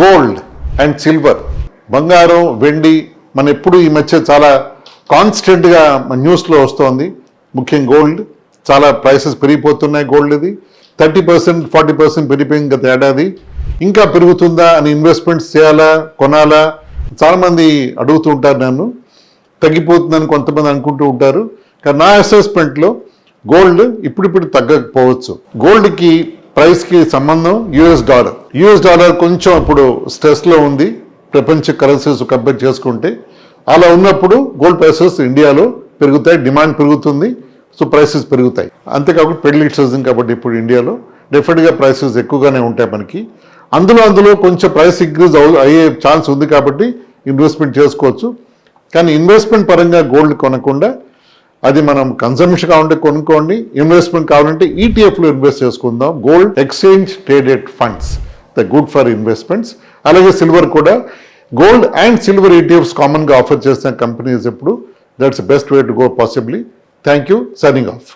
Gold and silver, బంగారం వెండి మన ఎప్పుడు ఈ మధ్య చాలా కాన్స్టెంట్గా న్యూస్లో వస్తోంది. ముఖ్యంగా గోల్డ్ చాలా ప్రైసెస్ పెరిగిపోతున్నాయి. గోల్డ్ ఇది 30% 40% పెరిగిపోయింది గత ఏడాది. ఇంకా పెరుగుతుందా అని ఇన్వెస్ట్మెంట్స్ చేయాలా కొనాలా చాలామంది అడుగుతూ ఉంటారు నన్ను. తగ్గిపోతుందని కొంతమంది అనుకుంటూ ఉంటారు. కానీ నా అసెస్మెంట్లో గోల్డ్ ఇప్పుడిప్పుడు తగ్గకపోవచ్చు. గోల్డ్కి ప్రైస్కి సంబంధం యుఎస్ డాలర్ కొంచెం ఇప్పుడు స్ట్రెస్లో ఉంది ప్రపంచ కరెన్సీస్ కంపేర్ చేసుకుంటే. అలా ఉన్నప్పుడు గోల్డ్ ప్రైసెస్ ఇండియాలో పెరుగుతాయి, డిమాండ్ పెరుగుతుంది, సో ప్రైసెస్ పెరుగుతాయి. అంతేకాకుండా పెళ్లి సీజన్ కాబట్టి ఇప్పుడు ఇండియాలో డెఫినెట్గా ప్రైసెస్ ఎక్కువగానే ఉంటాయి మనకి. అందులో కొంచెం ప్రైస్ ఇంక్రీజ్ అయ్యే ఛాన్స్ ఉంది కాబట్టి ఇన్వెస్ట్మెంట్ చేసుకోవచ్చు. కానీ ఇన్వెస్ట్మెంట్ పరంగా గోల్డ్ కొనకుండా అది మనం కన్సంప్షన్ కావాలంటే కొనుక్కోండి, ఇన్వెస్ట్మెంట్ కావాలంటే ఈటీఎఫ్లో ఇన్వెస్ట్ చేసుకుందాం. Gold exchange traded funds the good for investments. అలాగే సిల్వర్ కూడా గోల్డ్ అండ్ సిల్వర్ ఈటీఎఫ్స్ కామన్గా ఆఫర్ చేసిన కంపెనీస్ ఎప్పుడు that's best way to go possibly. Thank you. Signing off.